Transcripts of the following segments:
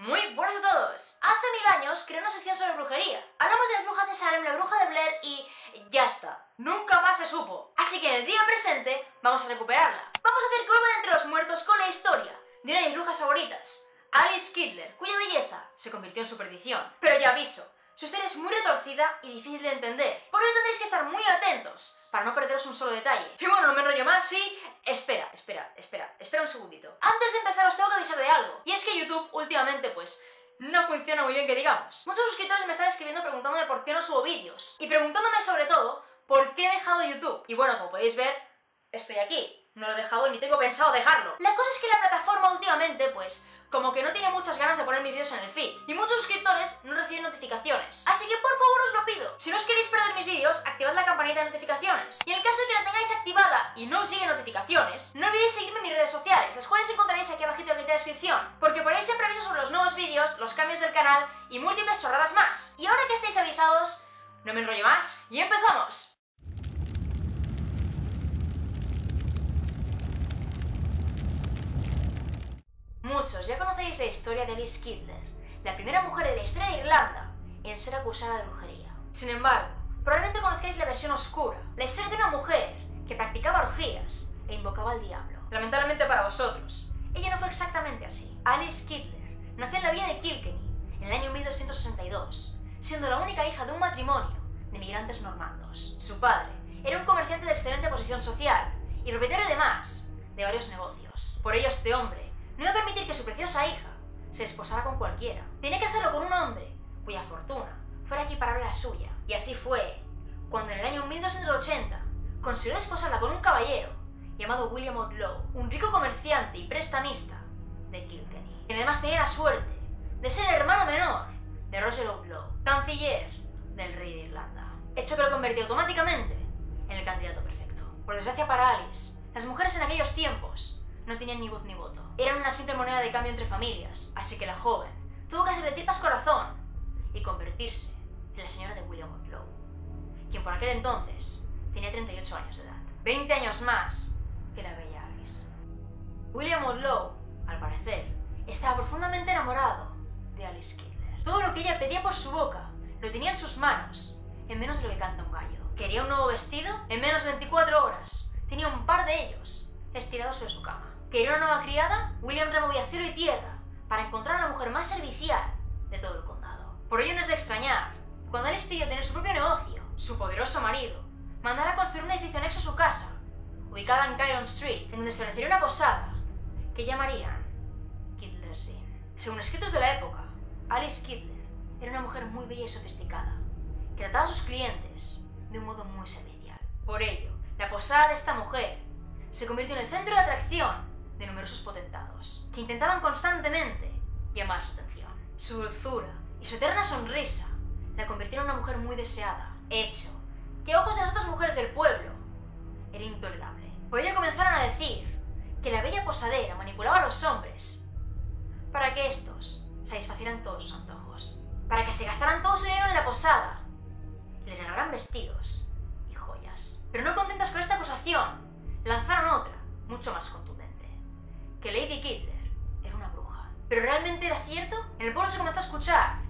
Muy buenas a todos. Hace 1000 años creé una sección sobre brujería. Hablamos de las brujas de Salem, la bruja de Blair y ya está. Nunca más se supo. Así que en el día presente vamos a recuperarla. Vamos a hacer que vuelvan entre los muertos con la historia de una de mis brujas favoritas, Alice Kidler, cuya belleza se convirtió en su perdición. Pero ya aviso, su historia es muy retorcida y difícil de entender. Por ello tendréis que estar muy atentos para no perderos un solo detalle. Y bueno, no me enrollo más y... Espera un segundito. Antes de empezar os tengo que avisar de algo. Y es que YouTube últimamente pues no funciona muy bien, que digamos. Muchos suscriptores me están escribiendo preguntándome por qué no subo vídeos. Y preguntándome sobre todo por qué he dejado YouTube. Y bueno, como podéis ver, estoy aquí. No lo he dejado ni tengo pensado dejarlo. La cosa es que la plataforma últimamente pues como que no tiene muchas ganas de poner mis vídeos en el feed. Y muchos suscriptores no reciben notificaciones. Así que por favor os lo pido. Si no os queréis perder mis vídeos, activad la campanita de notificaciones. Y en el caso de que la tengáis activada y no os lleguen notificaciones, no olvidéis seguirme en mis redes sociales, las cuales encontraréis aquí abajito en la descripción. Porque por ahí siempre aviso sobre los nuevos vídeos, los cambios del canal y múltiples chorradas más. Y ahora que estáis avisados, no me enrollo más y empezamos. Muchos ya conoceréis la historia de Alice Kidler, la primera mujer en la historia de Irlanda en ser acusada de brujería. Sin embargo, probablemente conozcáis la versión oscura, la historia de una mujer que practicaba orgías e invocaba al diablo. Lamentablemente para vosotros, ella no fue exactamente así. Alice Kidler nació en la villa de Kilkenny en el año 1262, siendo la única hija de un matrimonio de migrantes normandos. Su padre era un comerciante de excelente posición social y propietario además de varios negocios. Por ello este hombre no iba a permitir que su preciosa hija se desposara con cualquiera. Tenía que hacerlo con un hombre cuya fortuna fuera equiparable a la suya. Y así fue cuando en el año 1280 consiguió desposarla con un caballero llamado William Outlaw, un rico comerciante y prestamista de Kilkenny, quien además tenía la suerte de ser el hermano menor de Roger Outlaw, canciller del rey de Irlanda, hecho que lo convirtió automáticamente en el candidato perfecto. Por desgracia para Alice, las mujeres en aquellos tiempos no tenían ni voz ni voto. Eran una simple moneda de cambio entre familias, así que la joven tuvo que hacerle tripas corazón y convertirse en la señora de William Outlaw, quien por aquel entonces tenía 38 años de edad, 20 años más que la bella Alice. William Outlaw, al parecer, estaba profundamente enamorado de Alice Kidler. Todo lo que ella pedía por su boca lo tenía en sus manos, en menos de lo que canta un gallo. Quería un nuevo vestido, en menos de 24 horas tenía un par de ellos estirados sobre su cama. ¿Quería una nueva criada? William removía cielo y tierra para encontrar a la mujer más servicial de todo el condado. Por ello no es de extrañar, cuando Alice pidió tener su propio negocio, su poderoso marido mandara a construir un edificio anexo a su casa, ubicada en Kyron Street, en donde establecería una posada que llamarían Kidler's Inn. Según escritos de la época, Alice Kidler era una mujer muy bella y sofisticada, que trataba a sus clientes de un modo muy servicial. Por ello, la posada de esta mujer se convirtió en el centro de atracción de numerosos potentados, que intentaban constantemente llamar su atención. Su dulzura y su eterna sonrisa la convirtieron en una mujer muy deseada, hecho que a ojos de las otras mujeres del pueblo era intolerable. Por ello comenzaron a decir que la bella posadera manipulaba a los hombres para que estos satisfacieran todos sus antojos, para que se gastaran todo su dinero en la posada, le regalaran vestidos y joyas. Pero no contentas con esta acusación, lanzaron otra, mucho más contundente, que Lady Kidler era una bruja. ¿Pero realmente era cierto? En el pueblo se comenzó a escuchar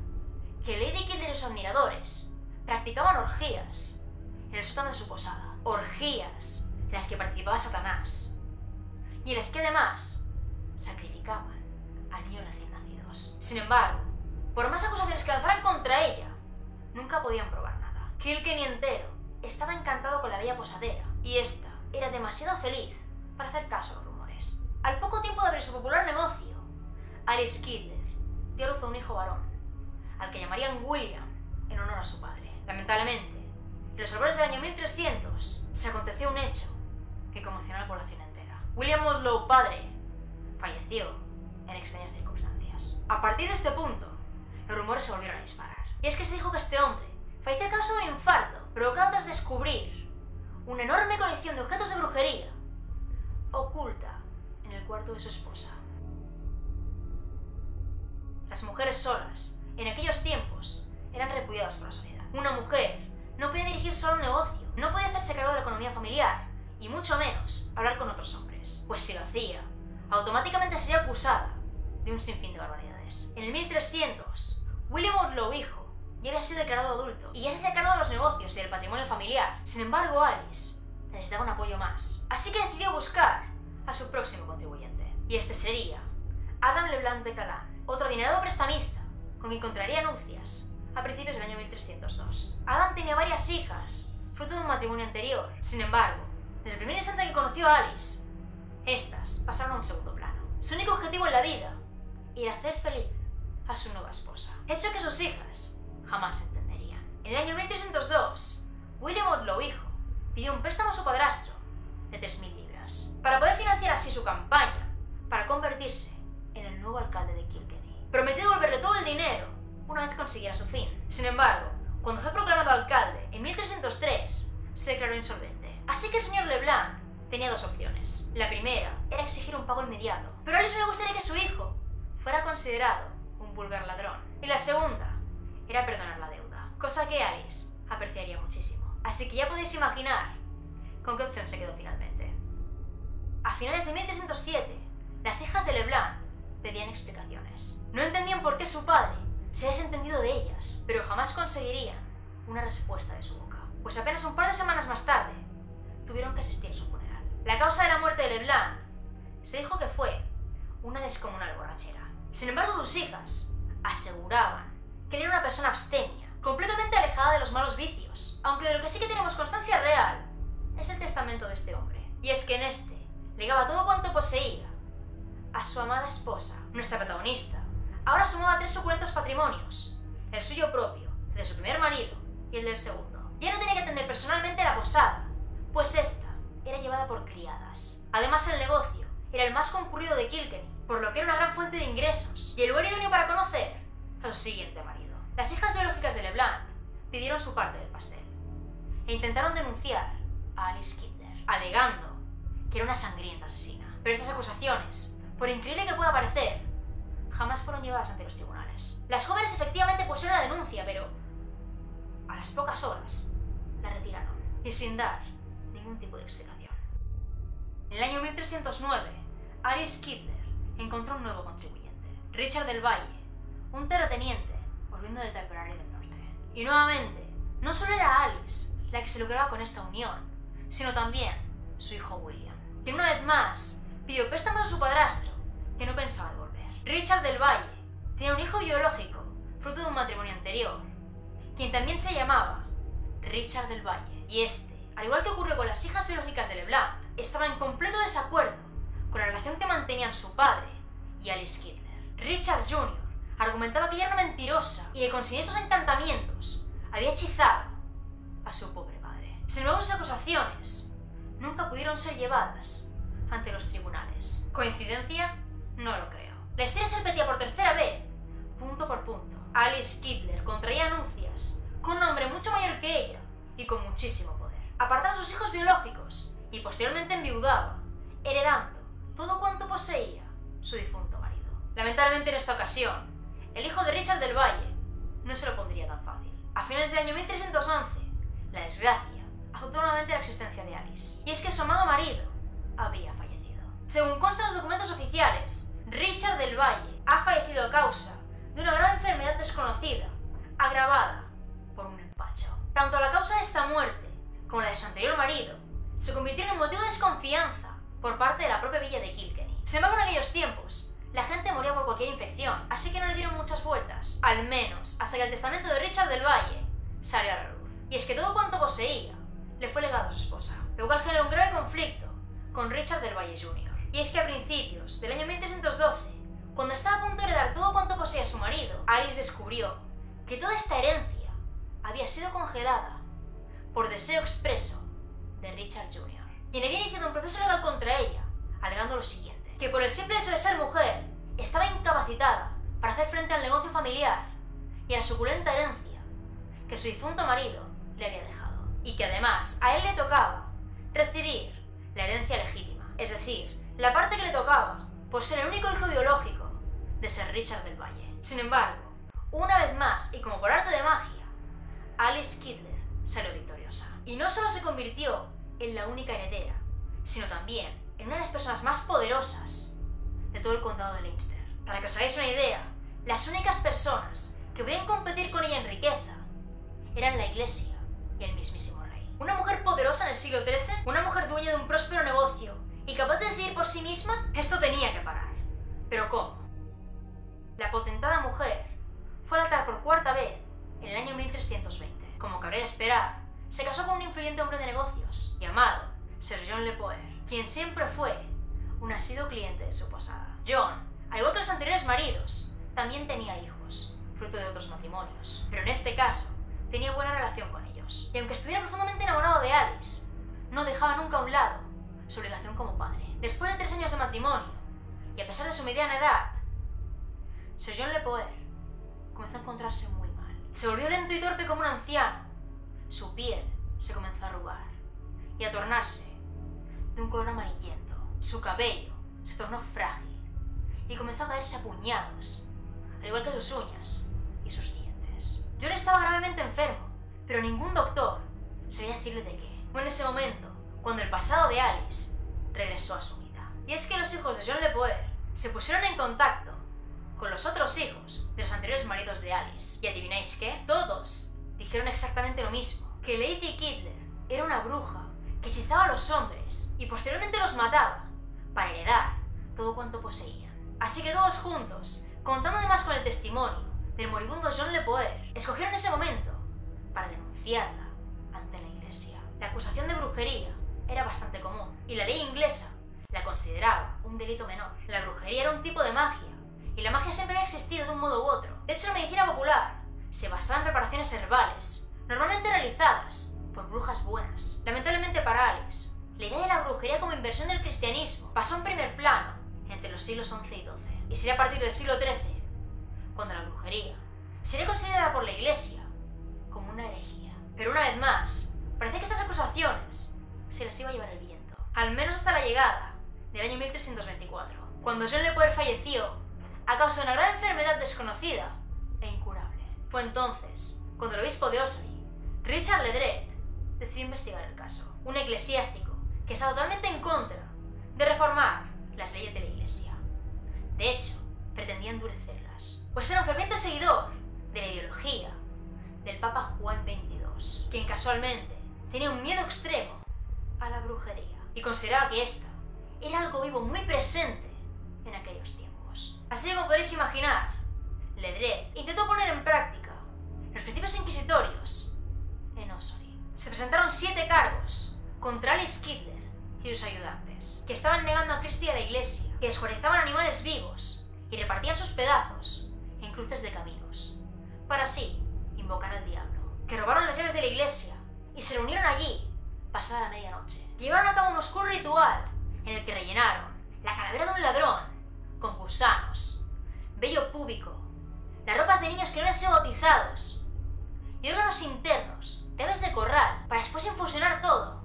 que Lady Kidler y sus admiradores practicaban orgías en el sótano de su posada. Orgías en las que participaba Satanás y en las que además sacrificaban a niños recién nacidos. Sin embargo, por más acusaciones que lanzaran contra ella, nunca podían probar nada. Kilkenny entero estaba encantado con la bella posadera y esta era demasiado feliz para hacer caso a los rumores. Al poco tiempo de abrir su popular negocio, Alice Kidler dio a luz a un hijo varón, al que llamarían William en honor a su padre. Lamentablemente, en los albores del año 1300 se aconteció un hecho que conmocionó a la población entera. William Outlaw padre falleció en extrañas circunstancias. A partir de este punto, los rumores se volvieron a disparar. Y es que se dijo que este hombre falleció a causa de un infarto provocado tras descubrir una enorme colección de objetos de brujería oculta en el cuarto de su esposa. Las mujeres solas, en aquellos tiempos, eran repudiadas por la sociedad. Una mujer no podía dirigir solo un negocio, no podía hacerse cargo de la economía familiar, y mucho menos hablar con otros hombres, pues si lo hacía, automáticamente sería acusada de un sinfín de barbaridades. En el 1300, William Outlaw hijo ya había sido declarado adulto y ya se hacía cargo de los negocios y del patrimonio familiar. Sin embargo, Alice necesitaba un apoyo más, así que decidió buscar a su próximo contribuyente. Y este sería Adam Leblanc de Calan, otro adinerado prestamista con quien contraería nupcias a principios del año 1302. Adam tenía varias hijas, fruto de un matrimonio anterior. Sin embargo, desde el primer instante que conoció a Alice, estas pasaron a un segundo plano. Su único objetivo en la vida era hacer feliz a su nueva esposa, hecho que sus hijas jamás entenderían. En el año 1302, William Outlaw hijo pidió un préstamo a su padrastro de 3.000 libras para poder financiar así su campaña para convertirse en el nuevo alcalde de Kilkenny. Prometió devolverle todo el dinero una vez consiguiera su fin. Sin embargo, cuando fue proclamado alcalde en 1303, se declaró insolvente. Así que el señor Leblanc tenía dos opciones. La primera era exigir un pago inmediato, pero a Alice no le gustaría que su hijo fuera considerado un vulgar ladrón. Y la segunda era perdonar la deuda, cosa que Alice apreciaría muchísimo. Así que ya podéis imaginar con qué opción se quedó finalmente. A finales de 1307, las hijas de Leblanc pedían explicaciones. No entendían por qué su padre se había desentendido de ellas, pero jamás conseguirían una respuesta de su boca, pues apenas un par de semanas más tarde tuvieron que asistir a su funeral. La causa de la muerte de Leblanc se dijo que fue una descomunal borrachera. Sin embargo, sus hijas aseguraban que él era una persona abstemia, completamente alejada de los malos vicios, aunque de lo que sí que tenemos constancia real es el testamento de este hombre. Y es que en este legaba todo cuanto poseía a su amada esposa, nuestra protagonista. Ahora sumaba 3 suculentos patrimonios, el suyo propio, el de su primer marido y el del segundo. Ya no tenía que atender personalmente a la posada, pues esta era llevada por criadas. Además, el negocio era el más concurrido de Kilkenny, por lo que era una gran fuente de ingresos y el lugar idóneo para conocer a su siguiente marido. Las hijas biológicas de Leblanc pidieron su parte del pastel e intentaron denunciar a Alice Kidner, alegando que era una sangrienta asesina. Pero estas acusaciones, por increíble que pueda parecer, jamás fueron llevadas ante los tribunales. Las jóvenes efectivamente pusieron la denuncia, pero a las pocas horas la retiraron y sin dar ningún tipo de explicación. En el año 1309, Alice Kidner encontró un nuevo contribuyente, Richard del Valle, un terrateniente volviendo de Tipperary del Norte. Y nuevamente, no solo era Alice la que se lucraba con esta unión, sino también su hijo William, quien una vez más pidió préstamos a su padrastro, que no pensaba devolver. Richard del Valle tenía un hijo biológico, fruto de un matrimonio anterior, quien también se llamaba Richard del Valle. Y este, al igual que ocurrió con las hijas biológicas de Leblanc, estaba en completo desacuerdo con la relación que mantenían su padre y Alice Kidner. Richard Jr. argumentaba que ella era una mentirosa y que con siniestros encantamientos había hechizado a su pobre padre. Sin embargo, sus acusaciones nunca pudieron ser llevadas ante los tribunales. ¿Coincidencia? No lo creo. La historia se repetía por tercera vez, punto por punto. Alice Kidner contraía nupcias con un hombre mucho mayor que ella y con muchísimo poder. Apartaba a sus hijos biológicos y posteriormente enviudaba, heredando todo cuanto poseía su difunto marido. Lamentablemente, en esta ocasión, el hijo de Richard del Valle no se lo pondría tan fácil. A finales del año 1311, la desgracia azotó nuevamente la existencia de Alice. Y es que su amado marido había fallecido. Según consta en los documentos oficiales, Richard del Valle ha fallecido a causa de una grave enfermedad desconocida, agravada por un empacho. Tanto la causa de esta muerte como la de su anterior marido se convirtieron en motivo de desconfianza por parte de la propia villa de Kilkenny. Sin embargo, en aquellos tiempos, la gente moría por cualquier infección, así que no le dieron muchas vueltas, al menos hasta que el testamento de Richard del Valle salió a la luz. Y es que todo cuanto poseía le fue legado a su esposa, lo cual generó un grave conflicto con Richard del Valle Jr. Y es que a principios del año 1312, cuando estaba a punto de heredar todo cuanto poseía su marido, Alice descubrió que toda esta herencia había sido congelada por deseo expreso de Richard Jr., quien había iniciado un proceso legal contra ella, alegando lo siguiente: que por el simple hecho de ser mujer, estaba incapacitada para hacer frente al negocio familiar y a la suculenta herencia que su difunto marido le había dejado, y que además a él le tocaba recibir la herencia legítima, es decir, la parte que le tocaba por ser el único hijo biológico de Sir Richard del Valle. Sin embargo, una vez más, y como por arte de magia, Alice Kidner salió victoriosa. Y no solo se convirtió en la única heredera, sino también en una de las personas más poderosas de todo el condado de Leinster. Para que os hagáis una idea, las únicas personas que podían competir con ella en riqueza eran la Iglesia y el mismísimo rey. Una mujer poderosa en el siglo XIII, una mujer dueña de un próspero negocio y capaz de decidir por sí misma, esto tenía que parar. ¿Pero cómo? La potentada mujer fue al altar por cuarta vez en el año 1320. Como cabría esperar, se casó con un influyente hombre de negocios llamado Sir John Le Poer, quien siempre fue un asiduo cliente de su posada. John, al igual que los anteriores maridos, también tenía hijos, fruto de otros matrimonios, pero en este caso tenía buena relación con ellos. Y aunque estuviera profundamente enamorado de Alice, no dejaba nunca a un lado su obligación como padre. Después de 3 años de matrimonio, y a pesar de su mediana edad, Sir John Le Poer comenzó a encontrarse muy mal. Se volvió lento y torpe como un anciano. Su piel se comenzó a arrugar y a tornarse de un color amarillento. Su cabello se tornó frágil y comenzó a caerse a puñados, al igual que sus uñas y sus dientes. John estaba gravemente enfermo, pero ningún doctor sabía decirle de qué. Fue en ese momento cuando el pasado de Alice regresó a su vida. Y es que los hijos de John Le Poer se pusieron en contacto con los otros hijos de los anteriores maridos de Alice. ¿Y adivináis qué? Todos dijeron exactamente lo mismo, que Lady Kittler era una bruja que hechizaba a los hombres y posteriormente los mataba para heredar todo cuanto poseían. Así que todos juntos, contando además con el testimonio del moribundo John Le Poer, escogieron ese momento para denunciarla ante la Iglesia. La acusación de brujería era bastante común y la ley inglesa la consideraba un delito menor. La brujería era un tipo de magia y la magia siempre había existido de un modo u otro. De hecho, la medicina popular se basaba en preparaciones herbales, normalmente realizadas por brujas buenas. Lamentablemente para Alice, la idea de la brujería como inversión del cristianismo pasó en primer plano entre los siglos XI y XII, y sería a partir del siglo XIII cuando la brujería sería considerada por la Iglesia como una herejía. Pero una vez más, parece que estas acusaciones se las iba a llevar el viento, al menos hasta la llegada del año 1324, cuando John Le Poer falleció a causa de una gran enfermedad desconocida e incurable. Fue entonces cuando el obispo de Ossory, Richard Ledred, decidió investigar el caso. Un eclesiástico que estaba totalmente en contra de reformar las leyes de la Iglesia. De hecho, pretendía endurecerlas, pues era un ferviente seguidor de la ideología del Papa Juan XXII, quien casualmente tenía un miedo extremo a la brujería y consideraba que esta era algo vivo muy presente en aquellos tiempos. Así que, como podéis imaginar, Ledred intentó poner en práctica los principios inquisitorios en Ossory. Se presentaron 7 cargos contra Alice Kittler y sus ayudantes, que estaban negando a Cristo y a la Iglesia, que descuartizaban animales vivos y repartían sus pedazos en cruces de caminos, para así invocar al diablo, que robaron las llaves de la Iglesia y se reunieron allí pasada la medianoche. Llevaron a cabo un oscuro ritual en el que rellenaron la calavera de un ladrón con gusanos, vello púbico, las ropas de niños que no habían sido bautizados y órganos internos de aves de corral, para después infusionar todo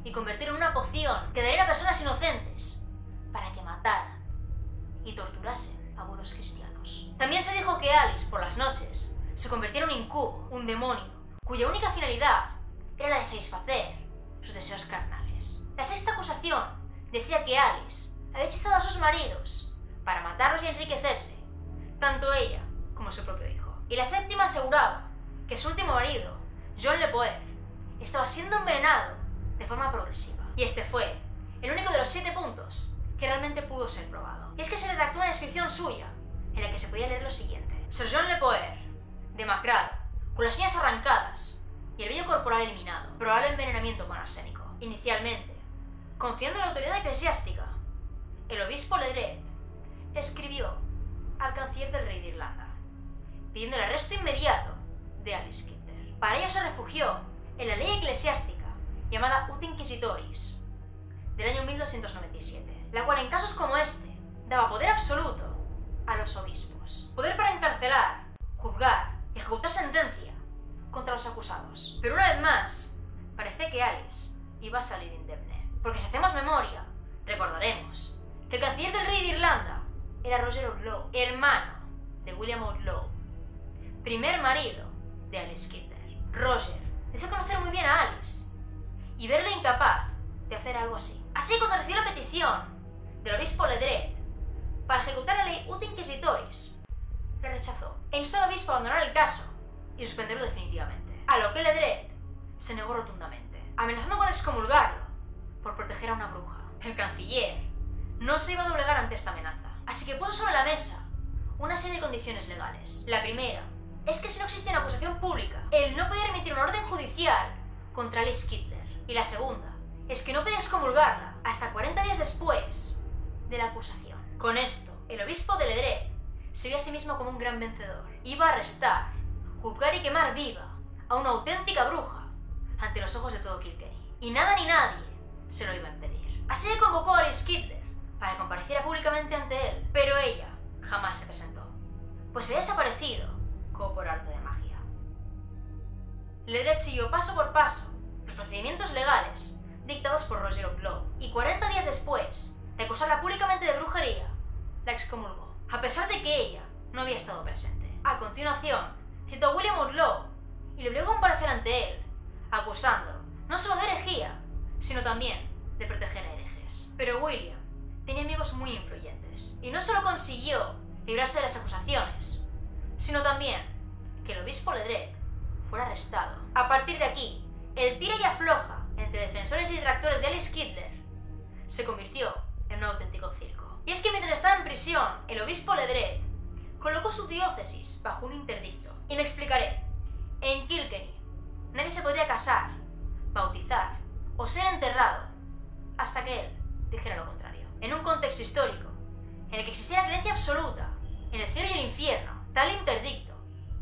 y convertirlo en una poción que daría a personas inocentes para que mataran y torturasen a buenos cristianos. También se dijo que Alice, por las noches, se convertía en un incubo, un demonio, cuya única finalidad era la de satisfacer sus deseos carnales. La sexta acusación decía que Alice había hechizado a sus maridos para matarlos y enriquecerse, tanto ella como su propio hijo. Y la séptima aseguraba que su último marido, John Le Poer, estaba siendo envenenado de forma progresiva. Y este fue el único de los 7 puntos que realmente pudo ser probado. Y es que se redactó una descripción suya en la que se podía leer lo siguiente: Sir John Le Poer, demacrado, con las uñas arrancadas y el vello corporal eliminado, probable envenenamiento con arsénico. Inicialmente, confiando en la autoridad eclesiástica, el obispo Ledred escribió al canciller del rey de Irlanda, pidiendo el arresto inmediato de Alice Kittler. Para ello se refugió en la ley eclesiástica llamada Ut Inquisitoris del año 1297, la cual en casos como este daba poder absoluto a los obispos, poder para encarcelar, juzgar y ejecutar sentencia contra los acusados. Pero una vez más, parece que Alice iba a salir indemne, porque si hacemos memoria, recordaremos que el canciller del rey de Irlanda era Roger Outlaw, hermano de William Outlaw, primer marido de Alice Kittler. Roger decía conocer muy bien a Alice y verla incapaz de hacer algo así. Así, cuando recibió la petición del obispo Ledred para ejecutar la ley Ut Inquisitoris, lo rechazó e instó al obispo a abandonar el caso y suspenderlo definitivamente. A lo que Ledred se negó rotundamente, amenazando con excomulgarlo por proteger a una bruja. El canciller no se iba a doblegar ante esta amenaza, así que puso sobre la mesa una serie de condiciones legales. La primera es que si no existía una acusación pública, él no podía remitir una orden judicial contra Alice Kidler. Y la segunda es que no podía excomulgarla hasta 40 días después de la acusación. Con esto, el obispo de Ledred se vio a sí mismo como un gran vencedor. Iba a arrestar, juzgar y quemar viva a una auténtica bruja ante los ojos de todo Kilkenny. Y nada ni nadie se lo iba a impedir. Así que convocó a Alice Kidler para que compareciera públicamente ante él, pero ella jamás se presentó, pues había desaparecido como por arte de magia. Ledred siguió paso por paso los procedimientos legales dictados por Roger Outlaw, y 40 días después de acusarla públicamente de brujería, la excomulgó, a pesar de que ella no había estado presente. A continuación, citó a William Outlaw y le obligó a comparecer ante él, acusándolo no solo de herejía, sino también de proteger a herejes. Pero William tenía amigos muy influyentes, y no solo consiguió librarse de las acusaciones, sino también que el obispo Ledred fuera arrestado. A partir de aquí, el tira y afloja entre defensores y detractores de Alice Kidler se convirtió en un auténtico circo. Y es que mientras estaba en prisión, el obispo Ledred colocó su diócesis bajo un interdicto. Y me explicaré. En Kilkenny nadie se podía casar, bautizar o ser enterrado hasta que él dijera lo contrario. En un contexto histórico en el que existía la creencia absoluta en el cielo y el infierno, tal interdicto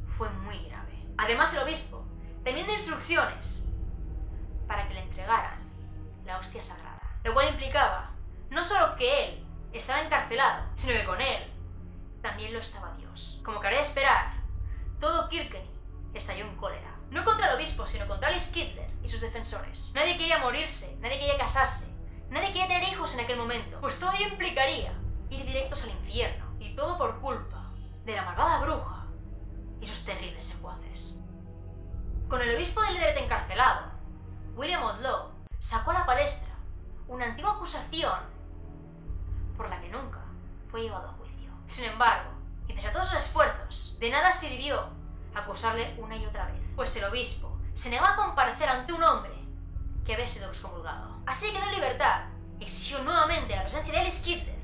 fue muy grave. Además, el obispo también dio instrucciones para que le entregaran la hostia sagrada, lo cual implicaba no solo que él estaba encarcelado, sino que con él también lo estaba Dios. Como cabría esperar, todo Kilkenny estalló en cólera, no contra el obispo, sino contra Alice Kidler y sus defensores. Nadie quería morirse, nadie quería casarse, nadie quería tener hijos en aquel momento, pues todo ello implicaría ir directos al infierno, y todo por culpa de la malvada bruja y sus terribles secuaces. Con el obispo de Ledred encarcelado, William Outlaw sacó a la palestra una antigua acusación por la que nunca fue llevado a juicio. Sin embargo, y pese a todos sus esfuerzos, de nada sirvió acusarle una y otra vez, pues el obispo se negó a comparecer ante un hombre que había sido excomulgado. Así que quedó en libertad y exigió nuevamente la presencia de Alice Kidler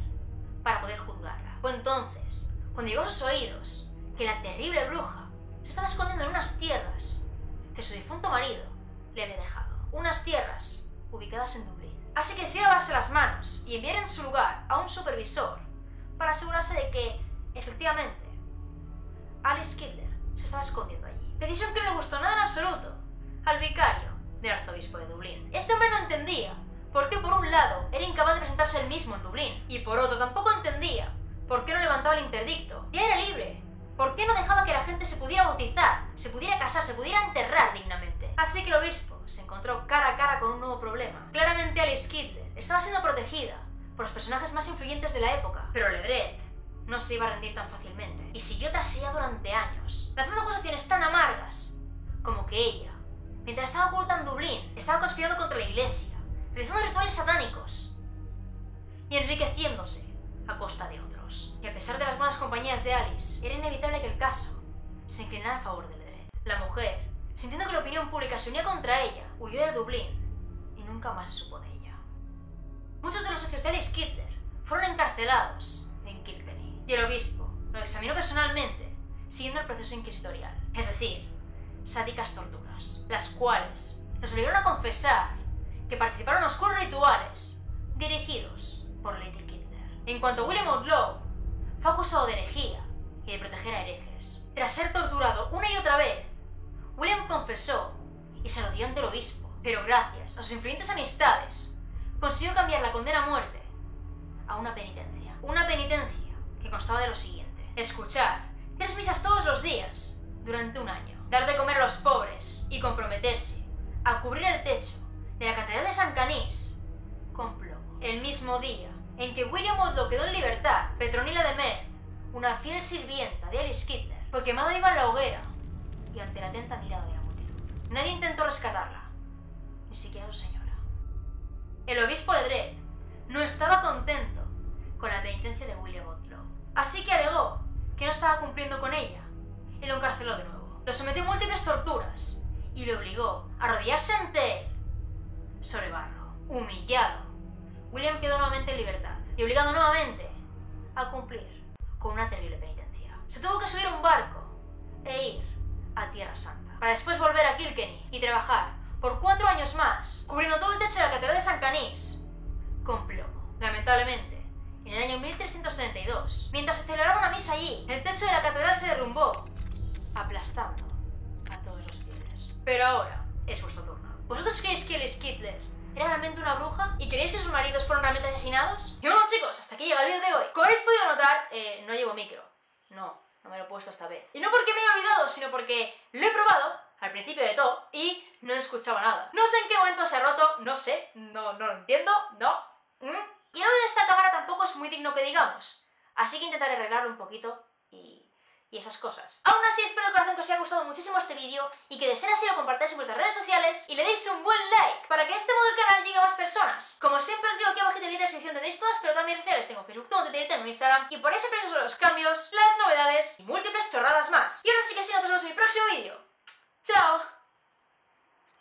para poder juzgarla. Fue entonces cuando llegó a sus oídos que la terrible bruja se estaba escondiendo en unas tierras que su difunto marido le había dejado. Unas tierras ubicadas en Dublín. Así que decidió lavarse las manos y enviar en su lugar a un supervisor para asegurarse de que, efectivamente, Alice Kidler se estaba escondiendo allí. Decisión que no le gustó nada en absoluto al vicario del arzobispo de Dublín. Este hombre no entendía por qué, por un lado, era incapaz de presentarse él mismo en Dublín, y por otro tampoco entendía por qué no levantaba el interdicto. Ya era libre. ¿Por qué no dejaba que la gente se pudiera bautizar, se pudiera casar, se pudiera enterrar dignamente? Así que el obispo se encontró cara a cara con un nuevo problema. Claramente Alice Kidler estaba siendo protegida por los personajes más influyentes de la época, pero Ledred no se iba a rendir tan fácilmente, y siguió tras ella durante años, lanzando acusaciones tan amargas como que ella, mientras estaba oculta en Dublín, estaba conspirando contra la iglesia, realizando rituales satánicos y enriqueciéndose a costa de otros. Y a pesar de las buenas compañías de Alice, era inevitable que el caso se inclinara a favor de Ledred. La mujer, sintiendo que la opinión pública se unía contra ella, huyó de Dublín y nunca más se supo de ella. Muchos de los socios de Alice Kidler fueron encarcelados en Kilkenny, y el obispo lo examinó personalmente, siguiendo el proceso inquisitorial, es decir, sádicas torturas, las cuales los obligaron a confesar que participaron en oscuros rituales dirigidos por Lady Kidler. En cuanto a William Outlaw, fue acusado de herejía y de proteger a herejes. Tras ser torturado una y otra vez, William confesó y se lo dio ante el obispo, pero gracias a sus influyentes amistades, consiguió cambiar la condena a muerte a una penitencia. Una penitencia que constaba de lo siguiente: escuchar 3 misas todos los días durante un año, dar de comer a los pobres y comprometerse a cubrir el techo de la Catedral de San Canís con plomo. El mismo día en que William Outlaw quedó en libertad, Petronila de Meath, una fiel sirvienta de Alice Kidler, fue quemada viva en la hoguera y ante la atenta mirada de la multitud. Nadie intentó rescatarla, ni siquiera su señora. El obispo Ledred no estaba contento con la penitencia de William Outlaw así que alegó que no estaba cumpliendo con ella y lo encarceló de nuevo. Lo sometió a múltiples torturas y le obligó a arrodillarse ante él sobre barro. Humillado, William quedó nuevamente en libertad y obligado nuevamente a cumplir con una terrible penitencia. Se tuvo que subir a un barco e ir a Tierra Santa, para después volver a Kilkenny y trabajar por 4 años más, cubriendo todo el techo de la Catedral de San Canís con plomo. Lamentablemente, en el año 1332, mientras se celebraba una misa allí, el techo de la catedral se derrumbó, aplastando a todos los fieles. Pero ahora es vuestro turno. ¿Vosotros creéis que Elise Kidler era realmente una bruja? ¿Y creéis que sus maridos fueron realmente asesinados? Y bueno, chicos, hasta aquí llega el vídeo de hoy. Como habéis podido notar, no llevo micro. No me lo he puesto esta vez. Y no porque me haya olvidado, sino porque lo he probado al principio de todo y no escuchaba nada. No sé en qué momento se ha roto, no sé, no lo entiendo, Y el audio de esta cámara tampoco es muy digno que digamos, así que intentaré arreglarlo un poquito y esas cosas. Aún así, espero de corazón que os haya gustado muchísimo este vídeo y que de ser así lo compartáis en vuestras redes sociales y le deis un buen like para que este modo del canal llegue a más personas. Como siempre os digo, aquí abajo en la descripción tenéis todas, pero también redes sociales, tengo Facebook, Twitter, tengo Instagram y por ahí siempre os los cambios, las novedades y múltiples chorradas más. Y ahora sí que sí, nos vemos en el próximo vídeo. ¡Chao!